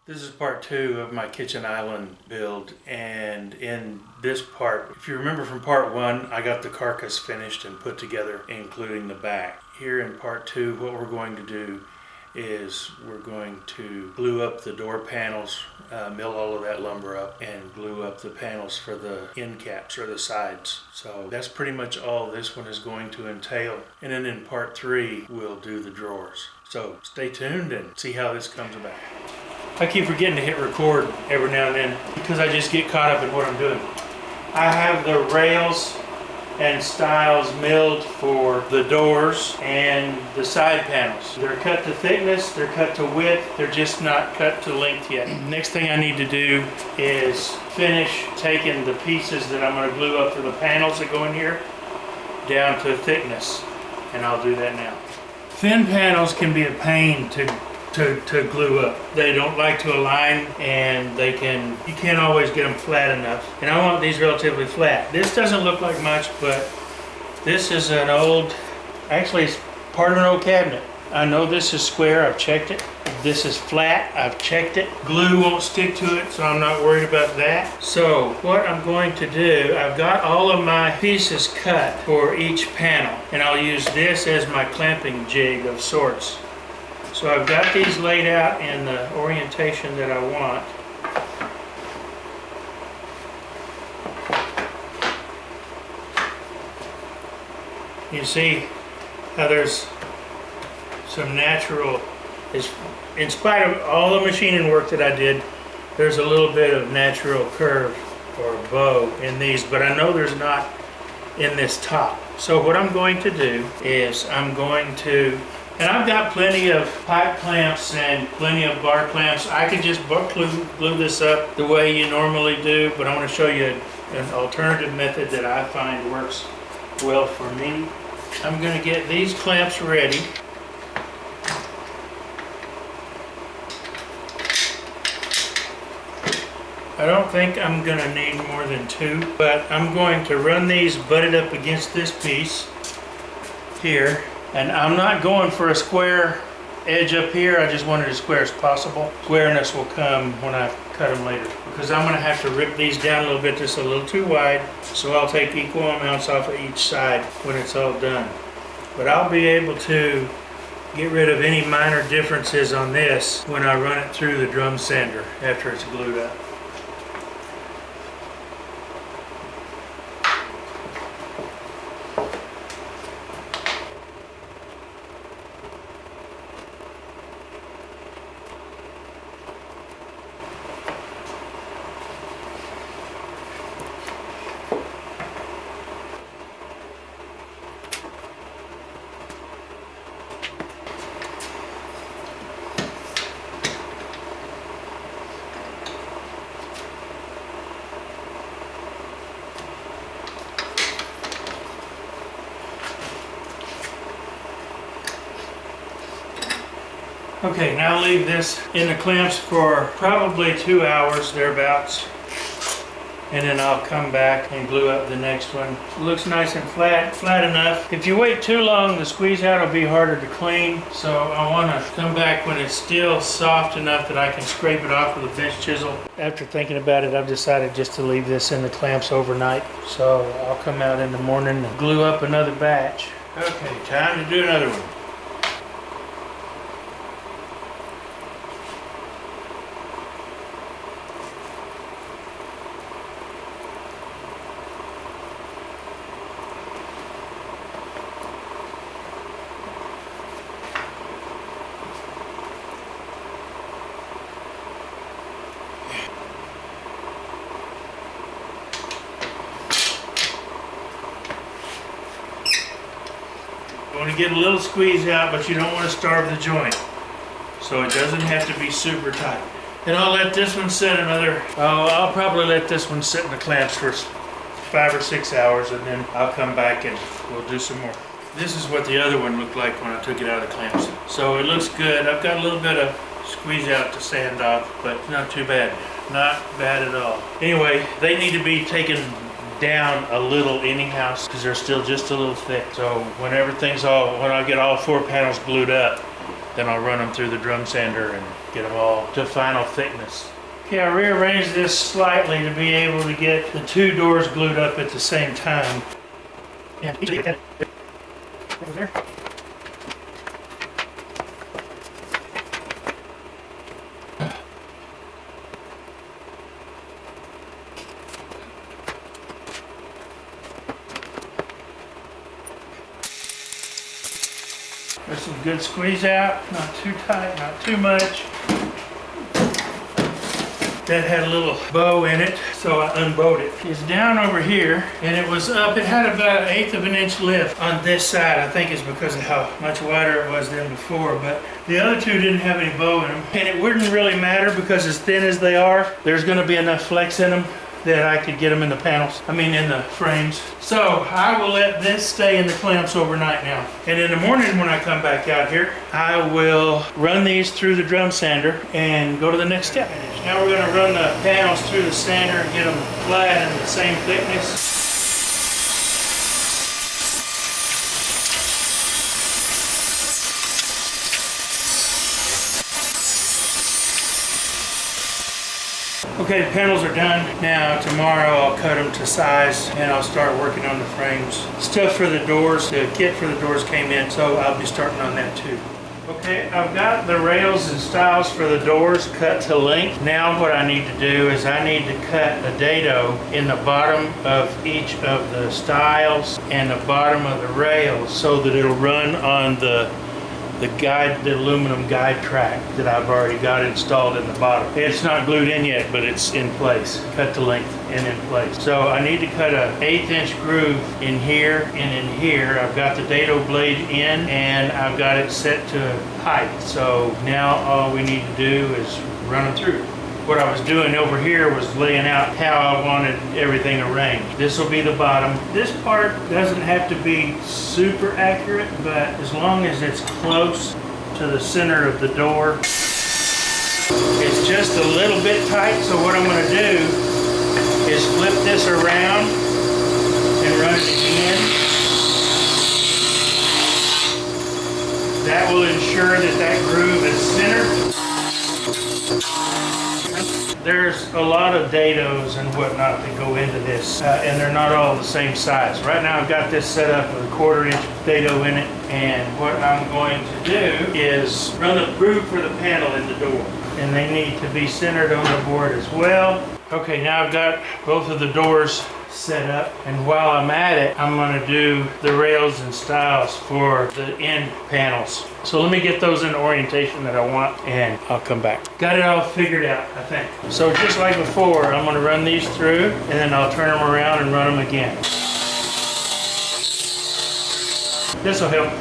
This is part 2 of my kitchen island build, and in this part, if you remember from part 1, I got the carcass finished and put together, including the back. Here in part 2, what we're going to do is we're going to glue up the door panels, mill all of that lumber up, and glue up the panels for the end caps or the sides. So that's pretty much all this one is going to entail. And then in part 3, we'll do the drawers. So stay tuned and see how this comes about. I keep forgetting to hit record every now and then because I just get caught up in what I'm doing. I have the rails and stiles milled for the doors and the side panels. They're cut to thickness, they're cut to width, they're just not cut to length yet. Next thing I need to do is finish taking the pieces that I'm going to glue up for the panels that go in here down to thickness, and I'll do that now. Thin panels can be a pain to glue up. They don't like to align, and you can't always get them flat enough. And I want these relatively flat. This doesn't look like much, but this is actually it's part of an old cabinet. I know this is square, I've checked it. This is flat, I've checked it. Glue won't stick to it, so I'm not worried about that. So what I'm going to do, I've got all of my pieces cut for each panel, and I'll use this as my clamping jig of sorts. So I've got these laid out in the orientation that I want. You see how there's some natural, in spite of all the machining work that I did, there's a little bit of natural curve or bow in these, but I know there's not in this top. So what I'm going to do is and I've got plenty of pipe clamps and plenty of bar clamps. I could just glue this up the way you normally do, but I want to show you an alternative method that I find works well for me. I'm going to get these clamps ready. I don't think I'm going to need more than 2, but I'm going to run these butted up against this piece here. And I'm not going for a square edge up here, I just want it as square as possible. Squareness will come when I cut them later, because I'm going to have to rip these down a little bit, just a little too wide, so I'll take equal amounts off of each side when it's all done. But I'll be able to get rid of any minor differences on this when I run it through the drum sander after it's glued up. Okay, now leave this in the clamps for probably 2 hours, thereabouts. And then I'll come back and glue up the next one. It looks nice and flat enough. If you wait too long, the squeeze out will be harder to clean. So I want to come back when it's still soft enough that I can scrape it off with a bench chisel. After thinking about it, I've decided just to leave this in the clamps overnight. So I'll come out in the morning and glue up another batch. Okay, time to do another one. You want to get a little squeeze out, but you don't want to starve the joint, so it doesn't have to be super tight. And I'll let this one sit I'll probably let this one sit in the clamps for 5 or 6 hours, and then I'll come back and we'll do some more. This is what the other one looked like when I took it out of the clamps. So it looks good. I've got a little bit of squeeze out to sand off, but not too bad. Not bad at all. Anyway, they need to be taken down a little anyhow because they're still just a little thick. So when I get all 4 panels glued up, then I'll run them through the drum sander and get them all to final thickness. Okay, I rearranged this slightly to be able to get the two doors glued up at the same time. And each of these over there. There's some good squeeze out, not too tight, not too much. That had a little bow in it, so I unbowed it. It's down over here, and it was up. It had about 1/8 of an inch lift on this side. I think it's because of how much wider it was than before, but the other two didn't have any bow in them. And it wouldn't really matter because as thin as they are, there's gonna be enough flex in them that I could get them in the panels, in the frames. So I will let this stay in the clamps overnight now. And in the morning when I come back out here, I will run these through the drum sander and go to the next step. Now we're gonna run the panels through the sander and get them flat and the same thickness. Okay, the panels are done. Now tomorrow I'll cut them to size and I'll start working on the frames. Stuff for the doors, the kit for the doors came in, so I'll be starting on that too. Okay, I've got the rails and stiles for the doors cut to length. Now what I need to do is I need to cut a dado in the bottom of each of the stiles and the bottom of the rails so that it'll run on the aluminum guide track that I've already got installed in the bottom. It's not glued in yet, but it's in place, cut to length and in place. So I need to cut a 1/8 inch groove in here and in here. I've got the dado blade in and I've got it set to height. So now all we need to do is run them through. What I was doing over here was laying out how I wanted everything arranged. This will be the bottom. This part doesn't have to be super accurate, but as long as it's close to the center of the door, it's just a little bit tight. So what I'm gonna do is flip this around and run it again. That will ensure that that groove is centered. There's a lot of dados and whatnot that go into this, and they're not all the same size. Right now I've got this set up with a 1/4 inch dado in it, and what I'm going to do is run a groove for the panel in the door. And they need to be centered on the board as well. Okay, now I've got both of the doors set up, and while I'm at it, I'm going to do the rails and stiles for the end panels. So let me get those in the orientation that I want and I'll come back. Got it all figured out, I think. So just like before, I'm going to run these through and then I'll turn them around and run them again. This will help.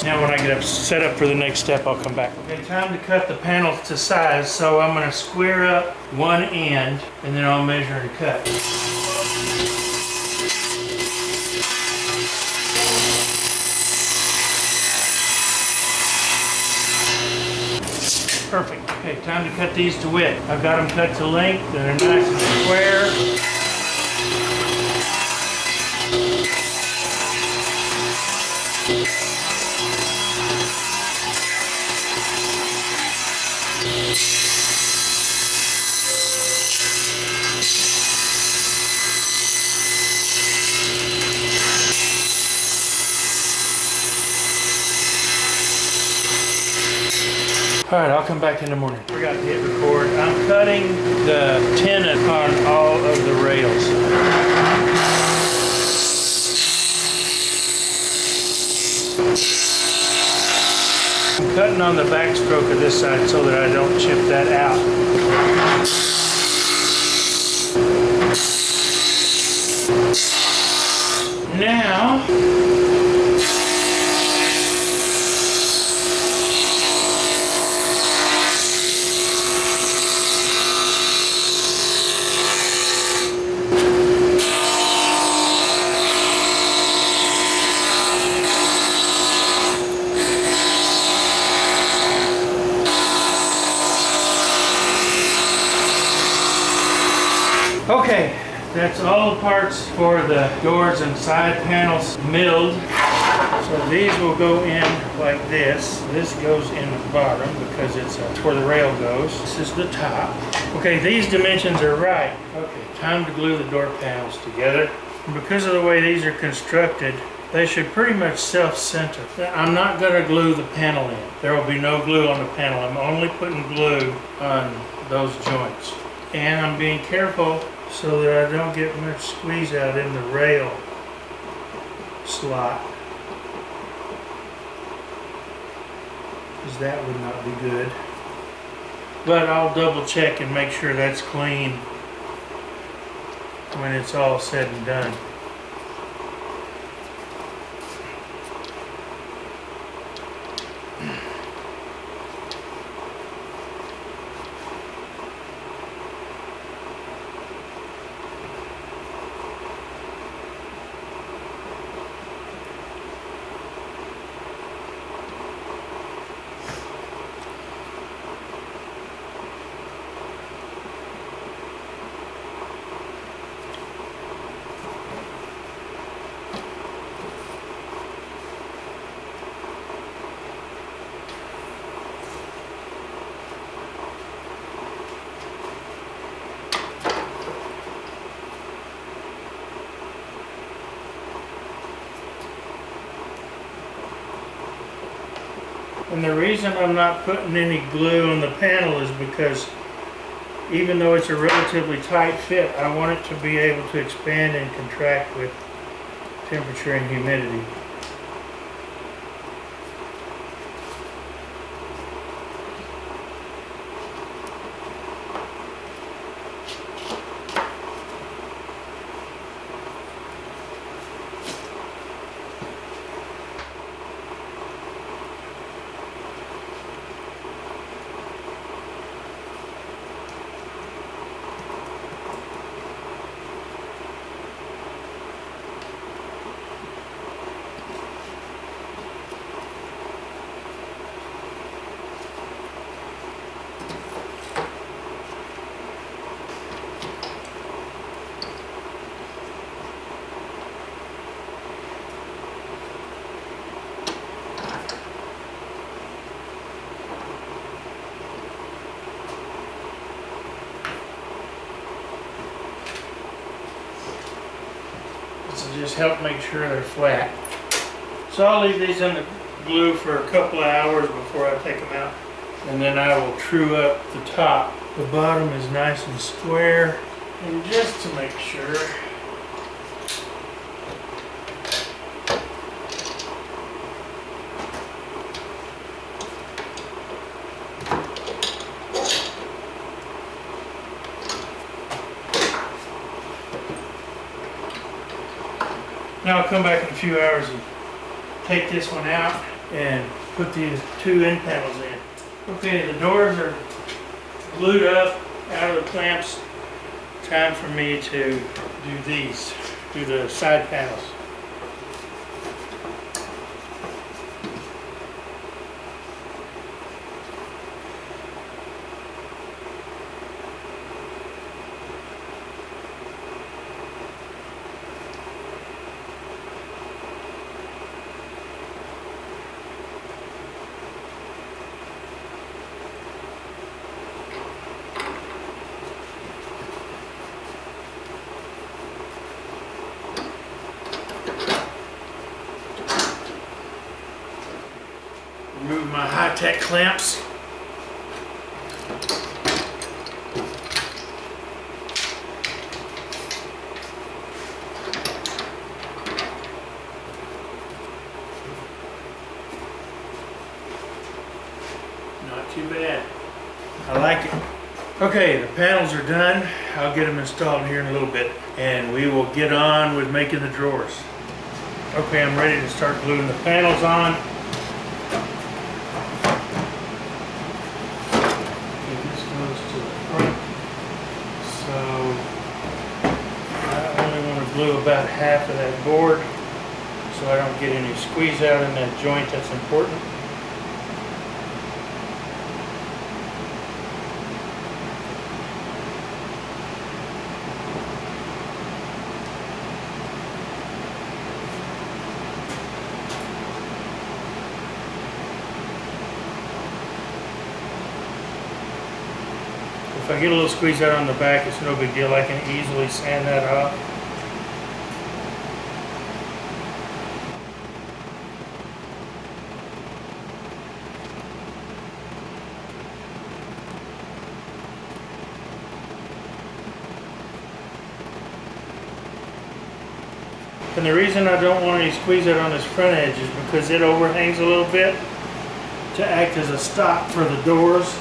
Now when I get set up for the next step, I'll come back. Okay, time to cut the panels to size. So I'm going to square up one end and then I'll measure and cut. Perfect. Okay, time to cut these to width. I've got them cut to length and they're nice and square. All right, I'll come back in the morning. Forgot to hit record. I'm cutting the tenon on all of the rails. I'm cutting on the backstroke of this side so that I don't chip that out. Now, okay, that's all the parts for the doors and side panels milled. So these will go in like this. This goes in the bottom because it's where the rail goes. This is the top. Okay, these dimensions are right. Okay, time to glue the door panels together. And because of the way these are constructed, they should pretty much self-center. I'm not going to glue the panel in. There will be no glue on the panel. I'm only putting glue on those joints. And I'm being careful so that I don't get much squeeze out in the rail slot, because that would not be good. But I'll double check and make sure that's clean when it's all said and done. And the reason I'm not putting any glue on the panel is because even though it's a relatively tight fit, I want it to be able to expand and contract with temperature and humidity. So just help make sure they're flat. So I'll leave these in the glue for a couple of hours before I take them out. And then I will true up the top. The bottom is nice and square. And just to make sure, now I'll come back in a few hours and take this one out and put these two end panels in. Okay, the doors are glued up out of the clamps. Time for me to do the side panels. Remove my high-tech clamps. Not too bad. I like it. Okay, the panels are done. I'll get them installed here in a little bit, and we will get on with making the drawers. Okay, I'm ready to start gluing the panels on. Glue about half of that board so I don't get any squeeze out in that joint. That's important. If I get a little squeeze out on the back, it's no big deal. I can easily sand that off. And the reason I don't want any squeeze out on this front edge is because it overhangs a little bit to act as a stop for the doors.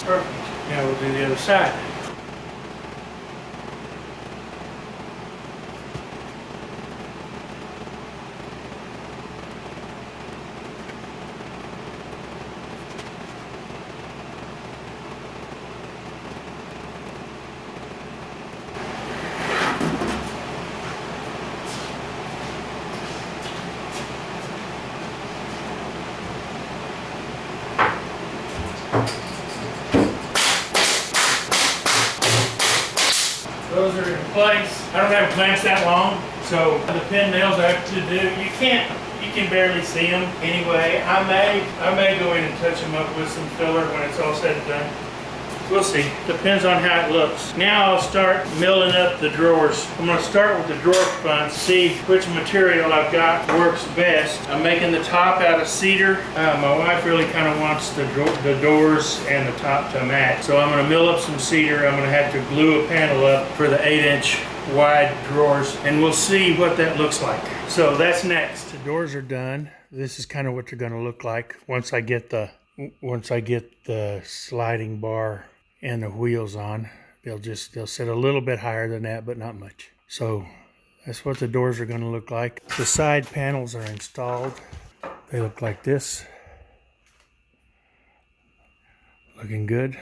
Perfect. Now we'll do the other side. Those are in place. I don't have plants that long, so the pin nails I have to do, you can barely see them anyway. I may go in and touch them up with some filler when it's all said and done. We'll see. Depends on how it looks. Now I'll start milling up the drawers. I'm going to start with the drawer fronts, see which material I've got works best. I'm making the top out of cedar. My wife really kind of wants the doors and the top to match. So I'm going to mill up some cedar. I'm going to have to glue a panel up for the 8-inch wide drawers, and we'll see what that looks like. So that's next. The doors are done. This is kind of what they're going to look like once I get the sliding bar and the wheels on. They'll sit a little bit higher than that, but not much. So that's what the doors are going to look like. The side panels are installed. They look like this. Looking good.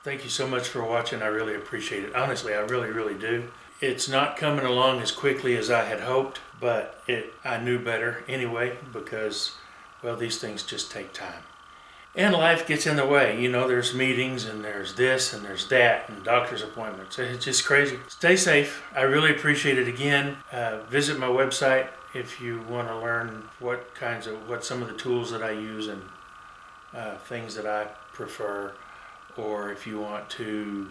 Thank you so much for watching. I really appreciate it. Honestly, I really, really do. It's not coming along as quickly as I had hoped, but I knew better anyway, because, well, these things just take time. And life gets in the way. You know, there's meetings and there's this and there's that and doctor's appointments. It's just crazy. Stay safe. I really appreciate it again. Visit my website if you want to learn what some of the tools that I use and things that I prefer, or if you want to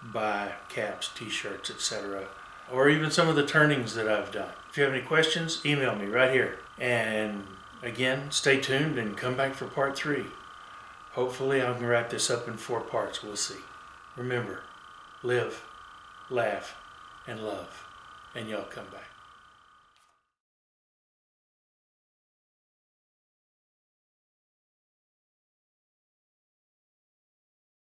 buy caps, t-shirts, etc., or even some of the turnings that I've done. If you have any questions, email me right here. And again, stay tuned and come back for part 3. Hopefully I can wrap this up in 4 parts. We'll see. Remember, live, laugh, and love. And y'all come back.